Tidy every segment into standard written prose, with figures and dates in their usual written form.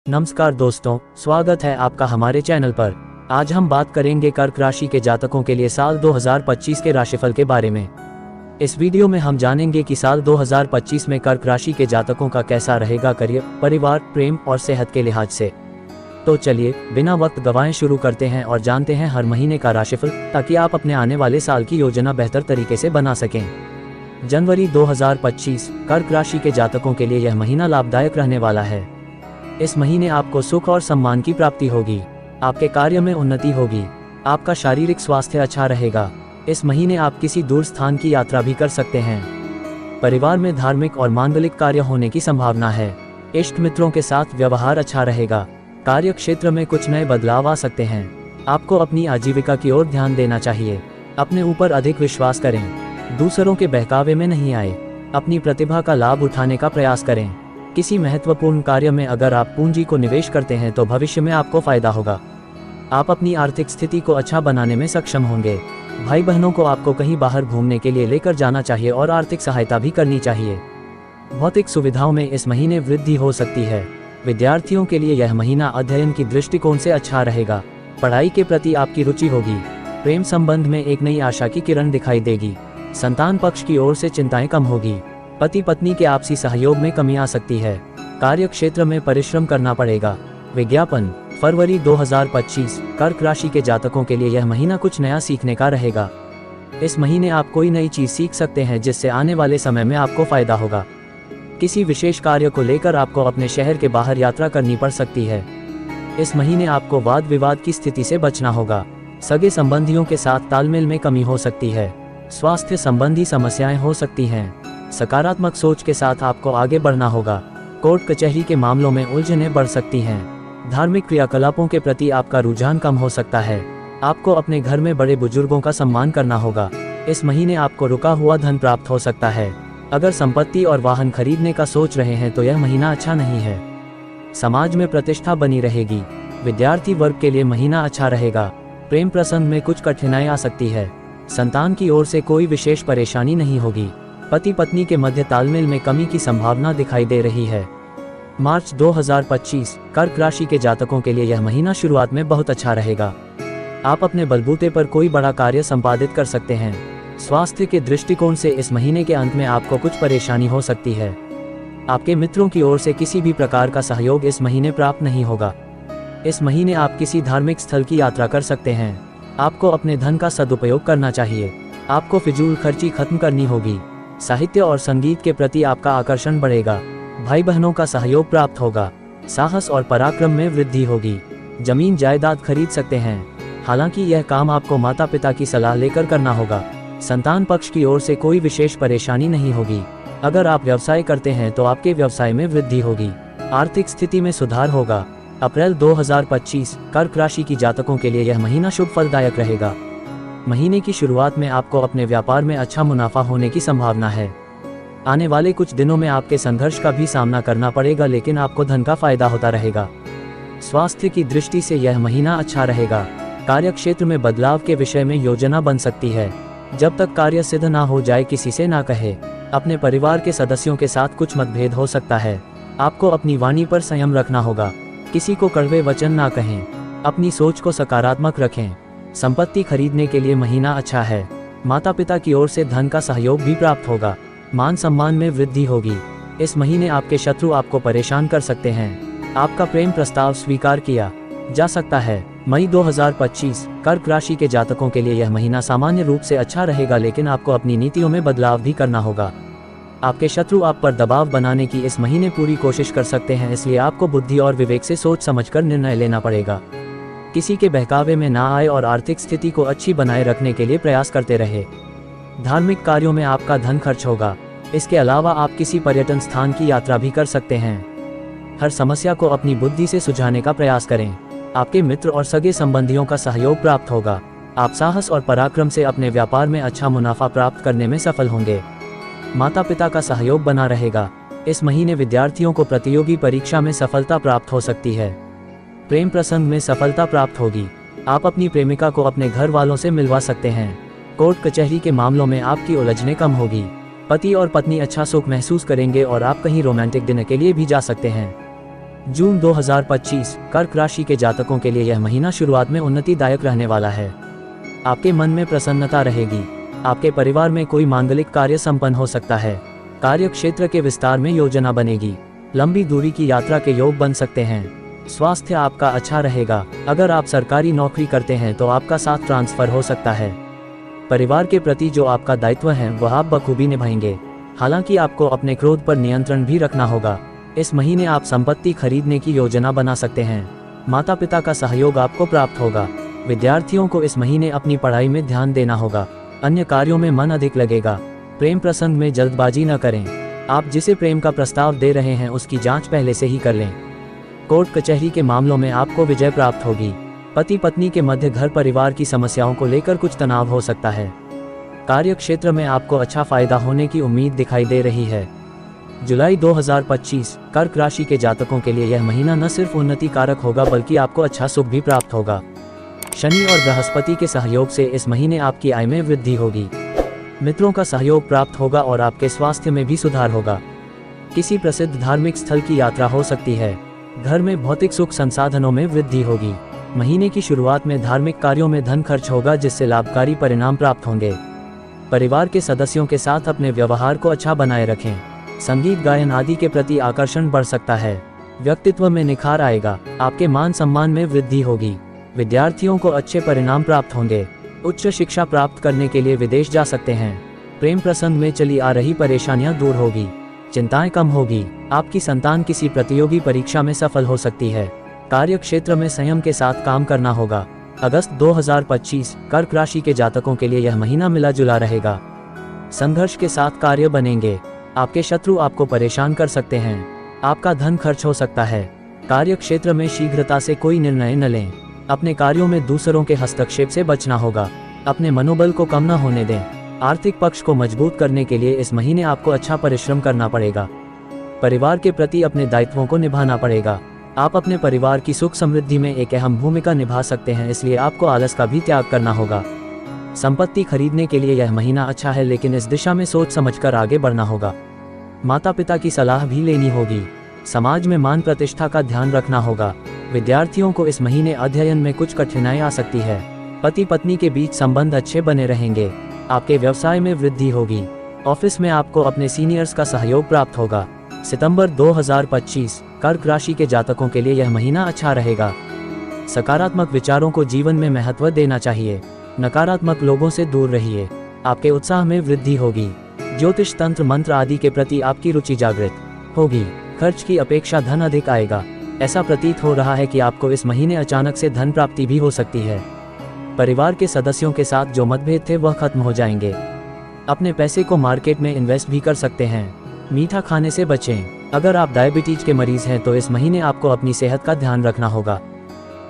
नमस्कार दोस्तों, स्वागत है आपका हमारे चैनल पर। आज हम बात करेंगे कर्क राशि के जातकों के लिए साल 2025 के राशिफल के बारे में। इस वीडियो में हम जानेंगे कि साल 2025 में कर्क राशि के जातकों का कैसा रहेगा करियर, परिवार, प्रेम और सेहत के लिहाज से। तो चलिए बिना वक्त गवाए शुरू करते हैं और जानते हैं हर महीने का राशिफल, ताकि आप अपने आने वाले साल की योजना बेहतर तरीके से बना सकें। जनवरी 2025 कर्क राशि के जातकों के लिए यह महीना लाभदायक रहने वाला है। इस महीने आपको सुख और सम्मान की प्राप्ति होगी। आपके कार्य में उन्नति होगी। आपका शारीरिक स्वास्थ्य अच्छा रहेगा। इस महीने आप किसी दूर स्थान की यात्रा भी कर सकते हैं। परिवार में धार्मिक और मांगलिक कार्य होने की संभावना है। इष्ट मित्रों के साथ व्यवहार अच्छा रहेगा। कार्य क्षेत्र में कुछ नए बदलाव आ सकते हैं। आपको अपनी आजीविका की ओर ध्यान देना चाहिए। अपने ऊपर अधिक विश्वास करें। दूसरों के बहकावे में नहीं आए। अपनी प्रतिभा का लाभ उठाने का प्रयास करें। किसी महत्वपूर्ण कार्य में अगर आप पूंजी को निवेश करते हैं तो भविष्य में आपको फायदा होगा। आप अपनी आर्थिक स्थिति को अच्छा बनाने में सक्षम होंगे। भाई बहनों को आपको कहीं बाहर घूमने के लिए लेकर जाना चाहिए और आर्थिक सहायता भी करनी चाहिए। भौतिक सुविधाओं में इस महीने वृद्धि हो सकती है। विद्यार्थियों के लिए यह महीना अध्ययन की दृष्टिकोण से अच्छा रहेगा। पढ़ाई के प्रति आपकी रुचि होगी। प्रेम संबंध में एक नई आशा की किरण दिखाई देगी। संतान पक्ष की ओर से चिंताएं कम होगी। पति पत्नी के आपसी सहयोग में कमी आ सकती है। कार्य क्षेत्र में परिश्रम करना पड़ेगा। विज्ञापन फरवरी 2025 कर्क राशि के जातकों के लिए यह महीना कुछ नया सीखने का रहेगा। इस महीने आप कोई नई चीज सीख सकते हैं जिससे आने वाले समय में आपको फायदा होगा। किसी विशेष कार्य को लेकर आपको अपने शहर के बाहर यात्रा करनी पड़ सकती है। इस महीने आपको वाद विवाद की स्थिति से बचना होगा। सगे संबंधियों के साथ तालमेल में कमी हो सकती है। स्वास्थ्य संबंधी समस्याएं हो सकती हैं। सकारात्मक सोच के साथ आपको आगे बढ़ना होगा। कोर्ट कचहरी के मामलों में उलझनें बढ़ सकती हैं। धार्मिक क्रियाकलापों के प्रति आपका रुझान कम हो सकता है। आपको अपने घर में बड़े बुजुर्गों का सम्मान करना होगा। इस महीने आपको रुका हुआ धन प्राप्त हो सकता है। अगर संपत्ति और वाहन खरीदने का सोच रहे हैं तो यह महीना अच्छा नहीं है। समाज में प्रतिष्ठा बनी रहेगी। विद्यार्थी वर्ग के लिए महीना अच्छा रहेगा। प्रेम प्रसंग में कुछ कठिनाई आ सकती है। संतान की ओर से कोई विशेष परेशानी नहीं होगी। पति पत्नी के मध्य तालमेल में कमी की संभावना दिखाई दे रही है। मार्च 2025 कर्क राशि के जातकों के लिए यह महीना शुरुआत में बहुत अच्छा रहेगा। आप अपने बलबूते पर कोई बड़ा कार्य संपादित कर सकते हैं। स्वास्थ्य के दृष्टिकोण से इस महीने के अंत में आपको कुछ परेशानी हो सकती है। आपके मित्रों की ओर से किसी भी प्रकार का सहयोग इस महीने प्राप्त नहीं होगा। इस महीने आप किसी धार्मिक स्थल की यात्रा कर सकते हैं। आपको अपने धन का सदुपयोग करना चाहिए। आपको फिजूल खर्ची खत्म करनी होगी। साहित्य और संगीत के प्रति आपका आकर्षण बढ़ेगा। भाई बहनों का सहयोग प्राप्त होगा। साहस और पराक्रम में वृद्धि होगी। जमीन जायदाद खरीद सकते हैं। हालांकि यह काम आपको माता पिता की सलाह लेकर करना होगा। संतान पक्ष की ओर से कोई विशेष परेशानी नहीं होगी। अगर आप व्यवसाय करते हैं तो आपके व्यवसाय में वृद्धि होगी। आर्थिक स्थिति में सुधार होगा। अप्रैल 2025 कर्क राशि की जातकों के लिए यह महीना शुभ फलदायक रहेगा। महीने की शुरुआत में आपको अपने व्यापार में अच्छा मुनाफा होने की संभावना है। आने वाले कुछ दिनों में आपके संघर्ष का भी सामना करना पड़ेगा, लेकिन आपको धन का फायदा होता रहेगा। स्वास्थ्य की दृष्टि से यह महीना अच्छा रहेगा। कार्य क्षेत्र में बदलाव के विषय में योजना बन सकती है। जब तक कार्य सिद्ध ना हो जाए किसी से ना कहे। अपने परिवार के सदस्यों के साथ कुछ मतभेद हो सकता है। आपको अपनी वाणी पर संयम रखना होगा। किसी को कड़वे वचन ना कहें। अपनी सोच को सकारात्मक रखें। संपत्ति खरीदने के लिए महीना अच्छा है। माता पिता की ओर से धन का सहयोग भी प्राप्त होगा। मान सम्मान में वृद्धि होगी। इस महीने आपके शत्रु आपको परेशान कर सकते हैं। आपका प्रेम प्रस्ताव स्वीकार किया जा सकता है। मई 2025 कर्क राशि के जातकों के लिए यह महीना सामान्य रूप से अच्छा रहेगा, लेकिन आपको अपनी नीतियों में बदलाव भी करना होगा। आपके शत्रु आप पर दबाव बनाने की इस महीने पूरी कोशिश कर सकते हैं, इसलिए आपको बुद्धि और विवेक से सोच समझकर निर्णय लेना पड़ेगा। किसी के बहकावे में ना आए और आर्थिक स्थिति को अच्छी बनाए रखने के लिए प्रयास करते रहे। धार्मिक कार्यों में आपका धन खर्च होगा। इसके अलावा आप किसी पर्यटन स्थान की यात्रा भी कर सकते हैं। हर समस्या को अपनी बुद्धि से सुलझाने का प्रयास करें। आपके मित्र और सगे संबंधियों का सहयोग प्राप्त होगा। आप साहस और पराक्रम से अपने व्यापार में अच्छा मुनाफा प्राप्त करने में सफल होंगे। माता पिता का सहयोग बना रहेगा। इस महीने विद्यार्थियों को प्रतियोगी परीक्षा में सफलता प्राप्त हो सकती है। प्रेम प्रसंग में सफलता प्राप्त होगी। आप अपनी प्रेमिका को अपने घर वालों से मिलवा सकते हैं। कोर्ट कचहरी के मामलों में आपकी उलझनें कम होगी। पति और पत्नी अच्छा सुख महसूस करेंगे और आप कहीं रोमांटिक डिनर के लिए भी जा सकते हैं। जून 2025 कर्क राशि के जातकों के लिए यह महीना शुरुआत में उन्नतिदायक रहने वाला है। आपके मन में प्रसन्नता रहेगी। आपके परिवार में कोई मांगलिक कार्य संपन्न हो सकता है। कार्य क्षेत्र के विस्तार में योजना बनेगी। लंबी दूरी की यात्रा के योग बन सकते हैं। स्वास्थ्य आपका अच्छा रहेगा। अगर आप सरकारी नौकरी करते हैं तो आपका साथ ट्रांसफर हो सकता है। परिवार के प्रति जो आपका दायित्व है वह आप बखूबी निभाएंगे। हालांकि आपको अपने क्रोध पर नियंत्रण भी रखना होगा। इस महीने आप संपत्ति खरीदने की योजना बना सकते हैं। माता पिता का सहयोग आपको प्राप्त होगा। विद्यार्थियों को इस महीने अपनी पढ़ाई में ध्यान देना होगा। अन्य कार्यों में मन अधिक लगेगा। प्रेम प्रसंग में जल्दबाजी न करें। आप जिसे प्रेम का प्रस्ताव दे रहे हैं उसकी जांच पहले से ही कर लें। कोर्ट कचहरी के मामलों में आपको विजय प्राप्त होगी। पति पत्नी के मध्य घर परिवार की समस्याओं को लेकर कुछ तनाव हो सकता है। कार्य क्षेत्र में आपको अच्छा फायदा होने की उम्मीद दिखाई दे रही है। जुलाई 2025 कर्क राशि के जातकों के लिए यह महीना न सिर्फ उन्नति कारक होगा बल्कि आपको अच्छा सुख भी प्राप्त होगा। शनि और बृहस्पति के सहयोग से इस महीने आपकी आय में वृद्धि होगी। मित्रों का सहयोग प्राप्त होगा और आपके स्वास्थ्य में भी सुधार होगा। किसी प्रसिद्ध धार्मिक स्थल की यात्रा हो सकती है। घर में भौतिक सुख संसाधनों में वृद्धि होगी। महीने की शुरुआत में धार्मिक कार्यों में धन खर्च होगा जिससे लाभकारी परिणाम प्राप्त होंगे। परिवार के सदस्यों के साथ अपने व्यवहार को अच्छा बनाए रखें। संगीत गायन आदि के प्रति आकर्षण बढ़ सकता है। व्यक्तित्व में निखार आएगा। आपके मान सम्मान में वृद्धि होगी। विद्यार्थियों को अच्छे परिणाम प्राप्त होंगे। उच्च शिक्षा प्राप्त करने के लिए विदेश जा सकते हैं। प्रेम प्रसंग में चली आ रही परेशानियां दूर होगी। चिंताएं कम होगी। आपकी संतान किसी प्रतियोगी परीक्षा में सफल हो सकती है। कार्य क्षेत्र में संयम के साथ काम करना होगा। अगस्त 2025 कर्क राशि के जातकों के लिए यह महीना मिला जुला रहेगा। संघर्ष के साथ कार्य बनेंगे। आपके शत्रु आपको परेशान कर सकते हैं। आपका धन खर्च हो सकता है। कार्य क्षेत्र में शीघ्रता से कोई निर्णय न लें। अपने कार्यों में दूसरों के हस्तक्षेप से बचना होगा। अपने मनोबल को कम न होने दें। आर्थिक पक्ष को मजबूत करने के लिए इस महीने आपको अच्छा परिश्रम करना पड़ेगा। परिवार के प्रति अपने दायित्वों को निभाना पड़ेगा। आप अपने परिवार की सुख समृद्धि में एक अहम भूमिका निभा सकते हैं, इसलिए आपको आलस का भी त्याग करना होगा। संपत्ति खरीदने के लिए यह महीना अच्छा है, लेकिन इस दिशा में सोच समझकर आगे बढ़ना होगा। माता पिता की सलाह भी लेनी होगी। समाज में मान प्रतिष्ठा का ध्यान रखना होगा। विद्यार्थियों को इस महीने अध्ययन में कुछ कठिनाई आ सकती है। पति पत्नी के बीच संबंध अच्छे बने रहेंगे। आपके व्यवसाय में वृद्धि होगी। ऑफिस में आपको अपने सीनियर्स का सहयोग प्राप्त होगा। सितंबर 2025 कर्क राशि के जातकों के लिए यह महीना अच्छा रहेगा। सकारात्मक विचारों को जीवन में महत्व देना चाहिए। नकारात्मक लोगों से दूर रहिए। आपके उत्साह में वृद्धि होगी। ज्योतिष तंत्र मंत्र आदि के प्रति आपकी रुचि जागृत होगी। खर्च की अपेक्षा धन अधिक आएगा। ऐसा प्रतीत हो रहा है कि आपको इस महीने अचानक से धन प्राप्ति भी हो सकती है। परिवार के सदस्यों के साथ जो मतभेद थे वह खत्म हो जाएंगे। अपने पैसे को मार्केट में इन्वेस्ट भी कर सकते हैं। मीठा खाने से बचें। अगर आप डायबिटीज के मरीज हैं तो इस महीने आपको अपनी सेहत का ध्यान रखना होगा।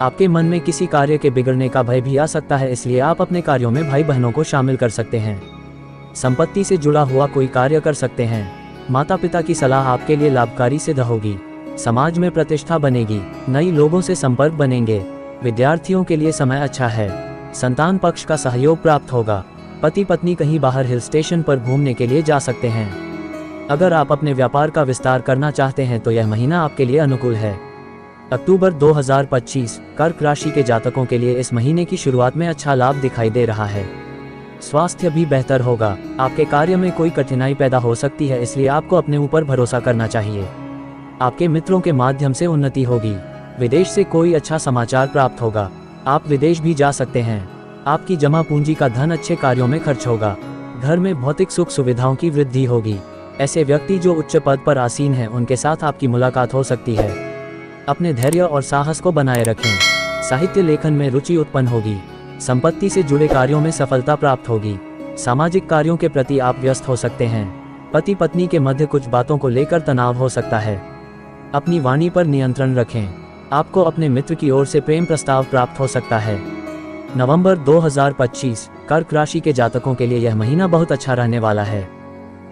आपके मन में किसी कार्य के बिगड़ने का भय भी आ सकता है, इसलिए आप अपने कार्यों में भाई बहनों को शामिल कर सकते हैं। संपत्ति से जुड़ा हुआ कोई कार्य कर सकते हैं। माता पिता की सलाह आपके लिए लाभकारी सिद्ध होगी। समाज में प्रतिष्ठा बनेगी। नई लोगों से संपर्क बनेंगे। विद्यार्थियों के लिए समय अच्छा है। संतान पक्ष का सहयोग प्राप्त होगा। पति पत्नी कहीं बाहर हिल स्टेशन पर घूमने के लिए जा सकते हैं। अगर आप अपने व्यापार का विस्तार करना चाहते हैं तो यह महीना आपके लिए अनुकूल है। अक्टूबर 2025 कर्क राशि के जातकों के लिए इस महीने की शुरुआत में अच्छा लाभ दिखाई दे रहा है। स्वास्थ्य भी बेहतर होगा। आपके कार्य में कोई कठिनाई पैदा हो सकती है, इसलिए आपको अपने ऊपर भरोसा करना चाहिए। आपके मित्रों के माध्यम से उन्नति होगी। विदेश से कोई अच्छा समाचार प्राप्त होगा। आप विदेश भी जा सकते हैं। आपकी जमा पूंजी का धन अच्छे कार्यों में खर्च होगा। घर में भौतिक सुख सुविधाओं की वृद्धि होगी। ऐसे व्यक्ति जो उच्च पद पर आसीन हैं उनके साथ आपकी मुलाकात हो सकती है। अपने धैर्य और साहस को बनाए रखें। साहित्य लेखन में रुचि उत्पन्न होगी। संपत्ति से जुड़े कार्यों में सफलता प्राप्त होगी। सामाजिक कार्यों के प्रति आप व्यस्त हो सकते हैं। पति पत्नी के मध्य कुछ बातों को लेकर तनाव हो सकता है। अपनी वाणी पर नियंत्रण रखें। आपको अपने मित्र की ओर से प्रेम प्रस्ताव प्राप्त हो सकता है। नवंबर 2025 कर्क राशि के जातकों के लिए यह महीना बहुत अच्छा रहने वाला है।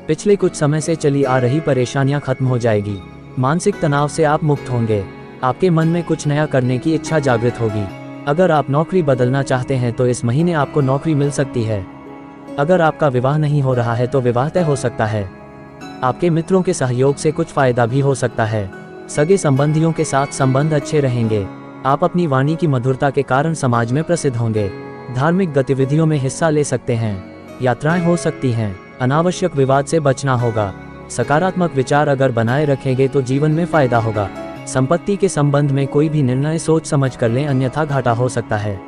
पिछले कुछ समय से चली आ रही परेशानियां खत्म हो जाएगी। मानसिक तनाव से आप मुक्त होंगे। आपके मन में कुछ नया करने की इच्छा जागृत होगी। अगर आप नौकरी बदलना चाहते हैं तो इस महीने आपको नौकरी मिल सकती है। अगर आपका विवाह नहीं हो रहा है तो विवाह तय हो सकता है। आपके मित्रों के सहयोग से कुछ फायदा भी हो सकता है। सगे संबंधियों के साथ संबंध अच्छे रहेंगे। आप अपनी वाणी की मधुरता के कारण समाज में प्रसिद्ध होंगे। धार्मिक गतिविधियों में हिस्सा ले सकते हैं। यात्राएं हो सकती हैं। अनावश्यक विवाद से बचना होगा। सकारात्मक विचार अगर बनाए रखेंगे तो जीवन में फायदा होगा। संपत्ति के संबंध में कोई भी निर्णय सोच समझ कर लें, अन्यथा घाटा हो सकता है।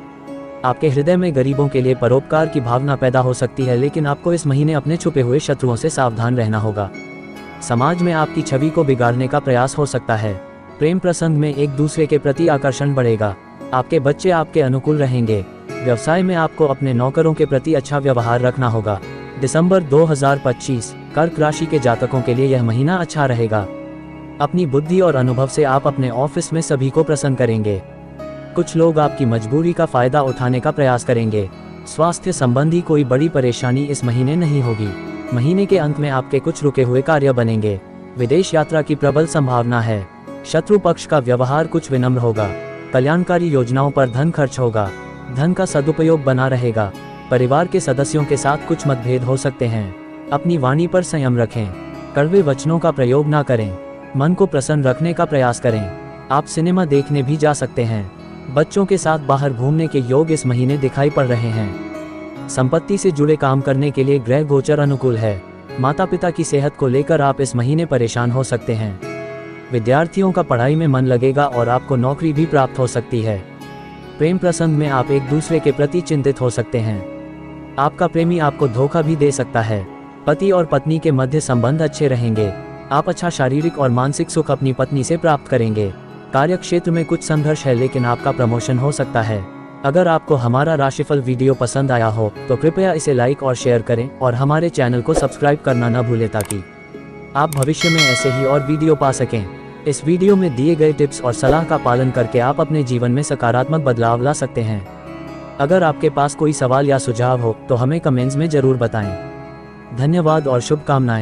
आपके हृदय में गरीबों के लिए परोपकार की भावना पैदा हो सकती है, लेकिन आपको इस महीने अपने छुपे हुए शत्रुओं से सावधान रहना होगा। समाज में आपकी छवि को बिगाड़ने का प्रयास हो सकता है। प्रेम प्रसंग में एक दूसरे के प्रति आकर्षण बढ़ेगा। आपके बच्चे आपके अनुकूल रहेंगे। व्यवसाय में आपको अपने नौकरों के प्रति अच्छा व्यवहार रखना होगा। दिसंबर 2025 कर्क राशि के जातकों के लिए यह महीना अच्छा रहेगा। अपनी बुद्धि और अनुभव से आप अपने ऑफिस में सभी को प्रसन्न करेंगे। कुछ लोग आपकी मजबूरी का फायदा उठाने का प्रयास करेंगे। स्वास्थ्य संबंधी कोई बड़ी परेशानी इस महीने नहीं होगी। महीने के अंत में आपके कुछ रुके हुए कार्य बनेंगे। विदेश यात्रा की प्रबल संभावना है। शत्रु पक्ष का व्यवहार कुछ विनम्र होगा। कल्याणकारी योजनाओं पर धन खर्च होगा। धन का सदुपयोग बना रहेगा। परिवार के सदस्यों के साथ कुछ मतभेद हो सकते हैं। अपनी वाणी पर संयम रखें। कड़वे वचनों का प्रयोग ना करें। मन को प्रसन्न रखने का प्रयास करें। आप सिनेमा देखने भी जा सकते हैं। बच्चों के साथ बाहर घूमने के योग इस महीने दिखाई पड़ रहे हैं। संपत्ति से जुड़े काम करने के लिए ग्रह गोचर अनुकूल है। माता पिता की सेहत को लेकर आप इस महीने परेशान हो सकते हैं। विद्यार्थियों का पढ़ाई में मन लगेगा और आपको नौकरी भी प्राप्त हो सकती है। प्रेम प्रसंग में आप एक दूसरे के प्रति चिंतित हो सकते हैं। आपका प्रेमी आपको धोखा भी दे सकता है। पति और पत्नी के मध्य संबंध अच्छे रहेंगे। आप अच्छा शारीरिक और मानसिक सुख अपनी पत्नी से प्राप्त करेंगे। कार्य क्षेत्र में कुछ संघर्ष है, लेकिन आपका प्रमोशन हो सकता है। अगर आपको हमारा राशिफल वीडियो पसंद आया हो तो कृपया इसे लाइक और शेयर करें और हमारे चैनल को सब्सक्राइब करना न भूलें, ताकि आप भविष्य में ऐसे ही और वीडियो पा सकें। इस वीडियो में दिए गए टिप्स और सलाह का पालन करके आप अपने जीवन में सकारात्मक बदलाव ला सकते हैं। अगर आपके पास कोई सवाल या सुझाव हो तो हमें कमेंट्स में जरूर बताएं। धन्यवाद और शुभकामनाएं।